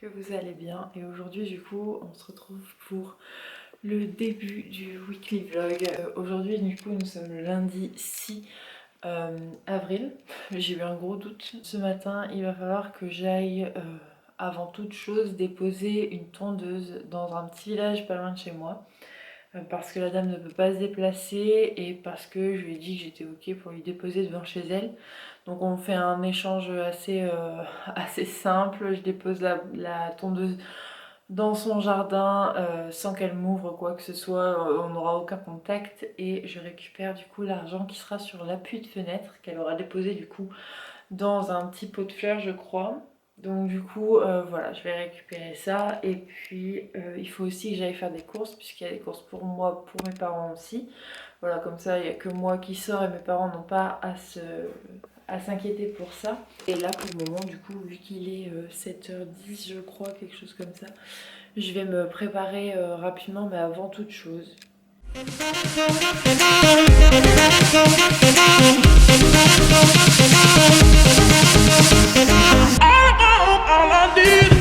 que vous allez bien. Et aujourd'hui du coup on se retrouve pour le début du weekly vlog. Aujourd'hui du coup nous sommes le lundi 6 avril. J'ai eu un gros doute. Ce matin il va falloir que j'aille avant toute chose déposer une tondeuse dans un petit village pas loin de chez moi. Parce que la dame ne peut pas se déplacer et parce que je lui ai dit que j'étais ok pour lui déposer devant chez elle. Donc on fait un échange assez simple. Je dépose la tondeuse dans son jardin sans qu'elle m'ouvre quoi que ce soit. On n'aura aucun contact et je récupère du coup l'argent qui sera sur l'appui de fenêtre qu'elle aura déposé du coup dans un petit pot de fleurs je crois. Donc du coup voilà, je vais récupérer ça et puis il faut aussi que j'aille faire des courses puisqu'il y a des courses pour moi, pour mes parents aussi. Voilà, comme ça il n'y a que moi qui sors et mes parents n'ont pas à s'inquiéter pour ça. Et là pour le moment du coup vu qu'il est 7h10 je crois, quelque chose comme ça, je vais me préparer rapidement mais avant toute chose. All I need.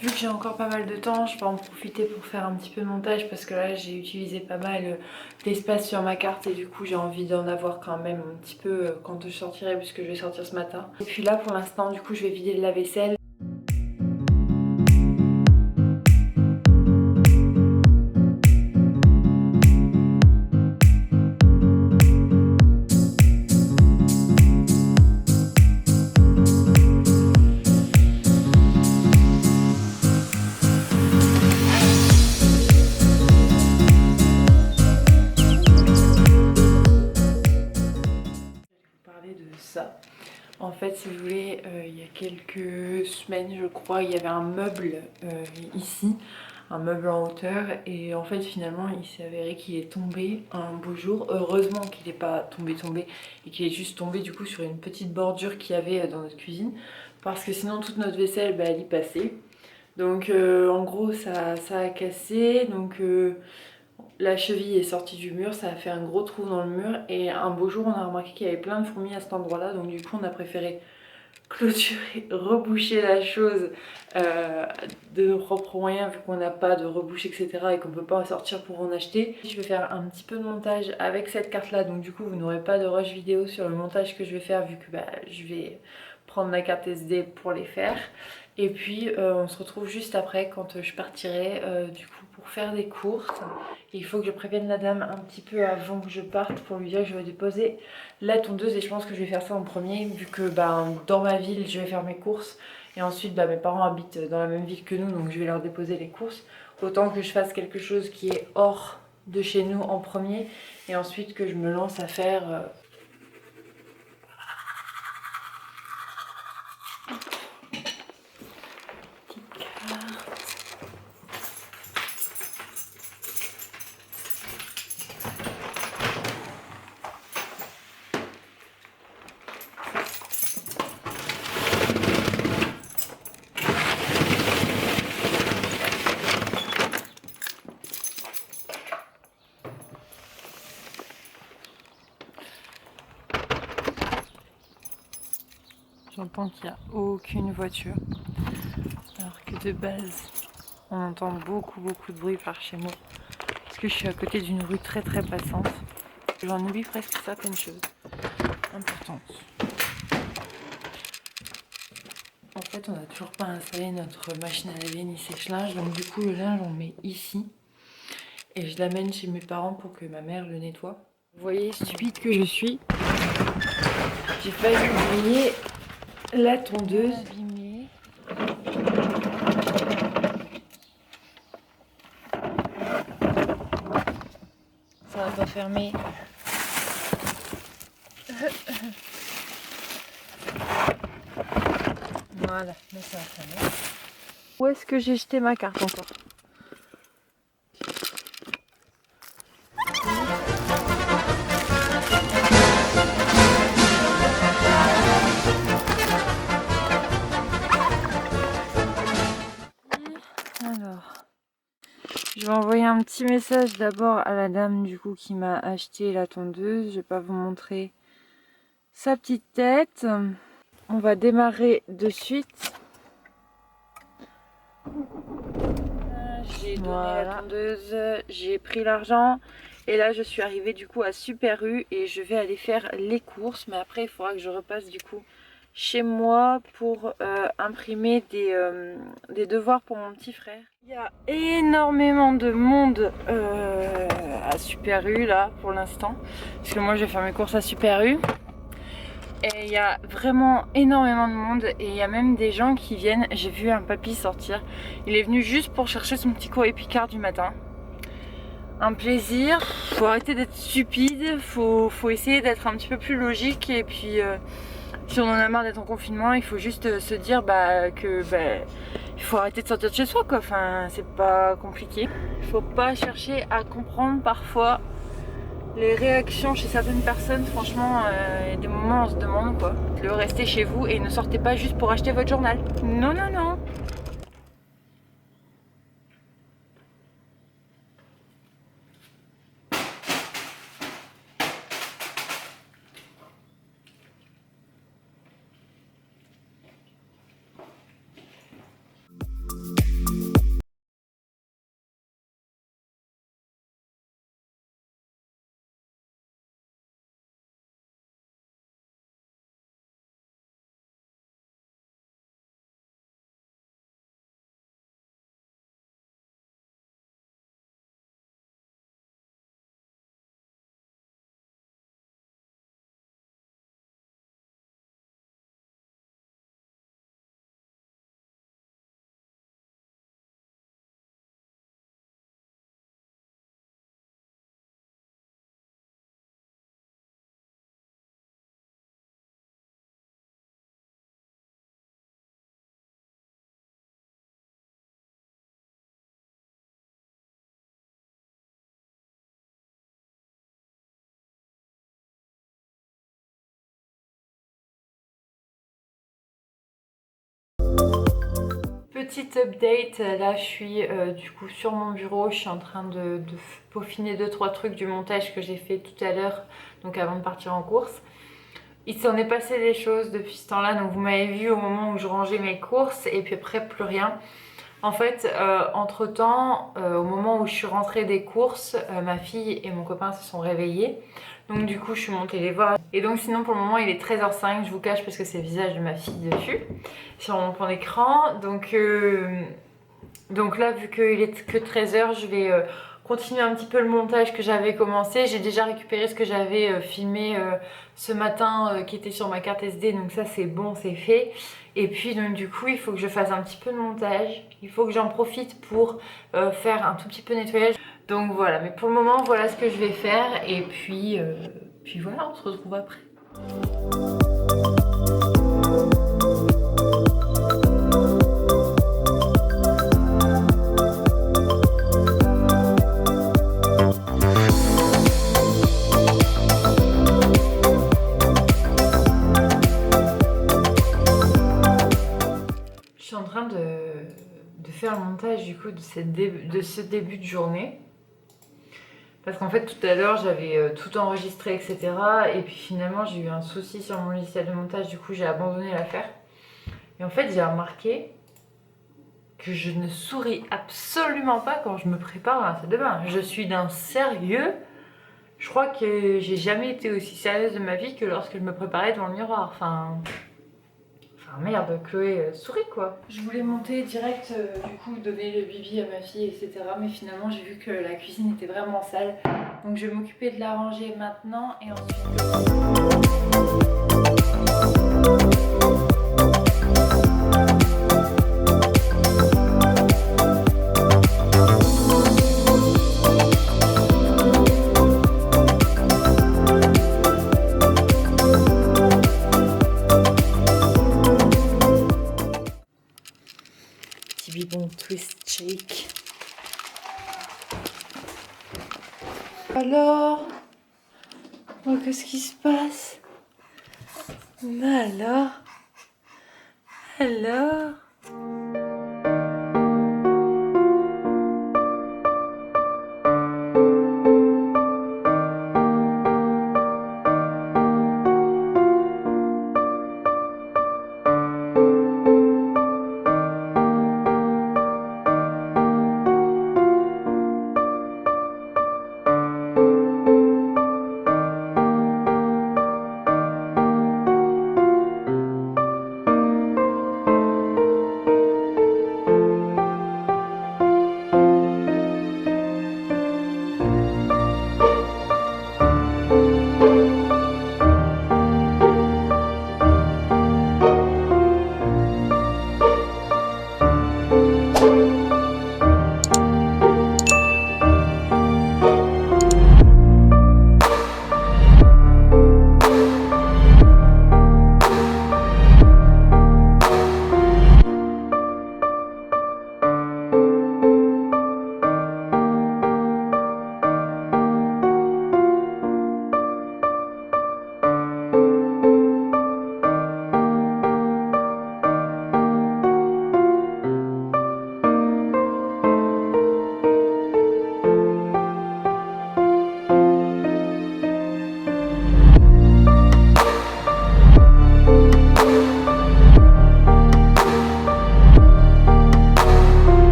Vu que j'ai encore pas mal de temps, je vais en profiter pour faire un petit peu de montage parce que là j'ai utilisé pas mal d'espace sur ma carte et du coup j'ai envie d'en avoir quand même un petit peu quand je sortirai puisque je vais sortir ce matin. Et puis là pour l'instant du coup je vais vider le lave-vaisselle. Ça. En fait, si vous voulez, il y a quelques semaines, je crois, il y avait un meuble ici, un meuble en hauteur, et en fait, finalement, il s'est avéré qu'il est tombé un beau jour. Heureusement qu'il n'est pas tombé, et qu'il est juste tombé du coup sur une petite bordure qu'il y avait dans notre cuisine, parce que sinon, toute notre vaisselle, bah, elle y passait. Donc, en gros, ça a cassé, donc... la cheville est sortie du mur, ça a fait un gros trou dans le mur et un beau jour on a remarqué qu'il y avait plein de fourmis à cet endroit là, donc du coup on a préféré clôturer, reboucher la chose de nos propres moyens vu qu'on n'a pas de rebouche etc et qu'on peut pas sortir pour en acheter. Je vais faire un petit peu de montage avec cette carte là, donc du coup vous n'aurez pas de rush vidéo sur le montage que je vais faire vu que bah, je vais prendre ma carte SD pour les faire. Et puis on se retrouve juste après quand je partirai du coup pour faire des courses. Et il faut que je prévienne la dame un petit peu avant que je parte pour lui dire que je vais déposer la tondeuse. Et je pense que je vais faire ça en premier vu que dans ma ville je vais faire mes courses. Et ensuite mes parents habitent dans la même ville que nous, donc je vais leur déposer les courses. Autant que je fasse quelque chose qui est hors de chez nous en premier. Et ensuite que je me lance à faire... J'entends qu'il n'y a aucune voiture. Alors que de base, on entend beaucoup de bruit par chez moi. Parce que je suis à côté d'une rue très passante. J'en oublie presque certaines choses importantes. En fait, on n'a toujours pas installé notre machine à laver ni sèche-linge. Donc du coup, le linge, on le met ici. Et je l'amène chez mes parents pour que ma mère le nettoie. Vous voyez, stupide que je suis. J'ai failli oublier la tondeuse. Abîmée. Ça va pas fermer. Voilà, mais ça va fermer. Où est-ce que j'ai jeté ma carte encore? Alors, je vais envoyer un petit message d'abord à la dame du coup qui m'a acheté la tondeuse. Je vais pas vous montrer sa petite tête. On va démarrer de suite. J'ai donné la tondeuse, j'ai pris l'argent et là je suis arrivée du coup à Super U et je vais aller faire les courses. Mais après il faudra que je repasse du coup chez moi pour imprimer des devoirs pour mon petit frère. Il y a énormément de monde à Super U là pour l'instant, parce que moi je vais faire mes courses à Super U. Et il y a vraiment énormément de monde et il y a même des gens qui viennent. J'ai vu un papy sortir, il est venu juste pour chercher son petit courrier Picard du matin. Un plaisir, faut arrêter d'être stupide, faut essayer d'être un petit peu plus logique. Et puis si on en a marre d'être en confinement, il faut juste se dire il faut arrêter de sortir de chez soi quoi. Enfin c'est pas compliqué. Il faut pas chercher à comprendre parfois les réactions chez certaines personnes. Franchement, il y a des moments où on se demande quoi. Restez chez vous et ne sortez pas juste pour acheter votre journal. Non. Petite update, là je suis du coup sur mon bureau, je suis en train de peaufiner 2-3 trucs du montage que j'ai fait tout à l'heure, donc avant de partir en course. Il s'en est passé des choses depuis ce temps-là, donc vous m'avez vu au moment où je rangeais mes courses et puis après plus rien. En fait, entre temps, au moment où je suis rentrée des courses, ma fille et mon copain se sont réveillés. Donc du coup je suis montée les voir. Et donc sinon pour le moment il est 13h05, je vous cache parce que c'est le visage de ma fille dessus, sur mon fond d'écran. Donc là vu qu'il est que 13h, je vais continuer un petit peu le montage que j'avais commencé. J'ai déjà récupéré ce que j'avais filmé ce matin qui était sur ma carte SD, donc ça c'est bon, c'est fait. Et puis donc du coup il faut que je fasse un petit peu de montage, il faut que j'en profite pour faire un tout petit peu de nettoyage. Donc voilà, mais pour le moment voilà ce que je vais faire et puis voilà, on se retrouve après. Je suis en train de faire le montage du coup de ce début de journée. Parce qu'en fait tout à l'heure j'avais tout enregistré etc. Et puis finalement j'ai eu un souci sur mon logiciel de montage, du coup j'ai abandonné l'affaire. Et en fait j'ai remarqué que je ne souris absolument pas quand je me prépare à la salle de bain. Je suis d'un sérieux. Je crois que j'ai jamais été aussi sérieuse de ma vie que lorsque je me préparais devant le miroir. Enfin merde, Chloé, souris quoi. Je voulais monter direct, du coup, donner le bibi à ma fille, etc. Mais finalement, j'ai vu que la cuisine était vraiment sale. Donc je vais m'occuper de la ranger maintenant et ensuite... Bibon twist shake. Alors, oh, qu'est-ce qui se passe? Mais alors.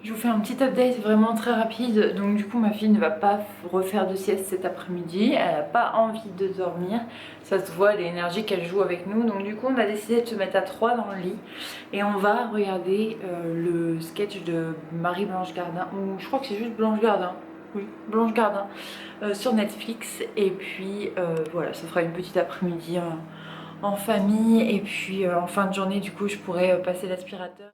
Je vous fais un petit update vraiment très rapide. Donc du coup ma fille ne va pas refaire de sieste cet après-midi. Elle n'a pas envie de dormir. Ça se voit l'énergie qu'elle joue avec nous. Donc du coup on a décidé de se mettre à 3 dans le lit. Et on va regarder le sketch de Marie-Blanche Gardin. Ou je crois que c'est juste Blanche Gardin. Oui, Blanche Gardin. Sur Netflix. Et puis voilà, ça fera une petite après-midi en famille. Et puis en fin de journée du coup je pourrai passer l'aspirateur.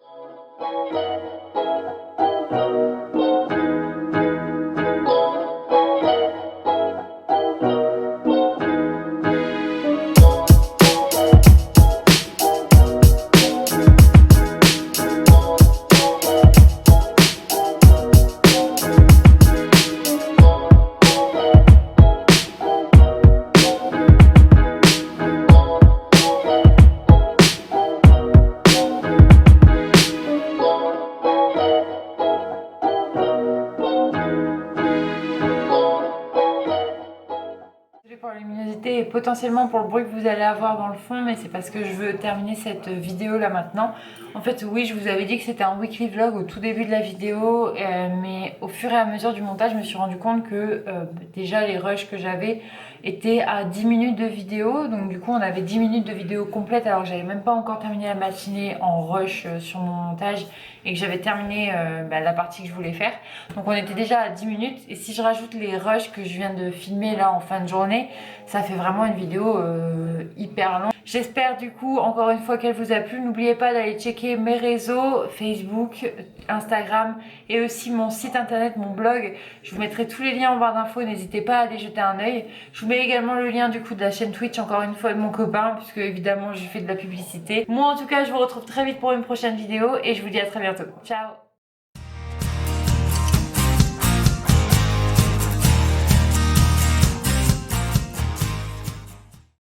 Pour la luminosité et potentiellement pour le bruit que vous allez avoir dans le fond, mais c'est parce que je veux terminer cette vidéo là maintenant. En fait oui, je vous avais dit que c'était un weekly vlog au tout début de la vidéo, mais au fur et à mesure du montage je me suis rendu compte que déjà les rushs que j'avais étaient à 10 minutes de vidéo. Donc du coup on avait 10 minutes de vidéo complète alors que j'avais même pas encore terminé la matinée en rush sur mon montage et que j'avais terminé la partie que je voulais faire. Donc on était déjà à 10 minutes et si je rajoute les rushs que je viens de filmer là en fin de journée, ça fait vraiment une vidéo hyper longue. J'espère du coup encore une fois qu'elle vous a plu. N'oubliez pas d'aller checker mes réseaux, Facebook, Instagram et aussi mon site internet, mon blog. Je vous mettrai tous les liens en barre d'infos, n'hésitez pas à aller jeter un œil. Je vous mets également le lien du coup de la chaîne Twitch encore une fois de mon copain puisque évidemment je fais de la publicité. Moi en tout cas je vous retrouve très vite pour une prochaine vidéo et je vous dis à très bientôt. Ciao.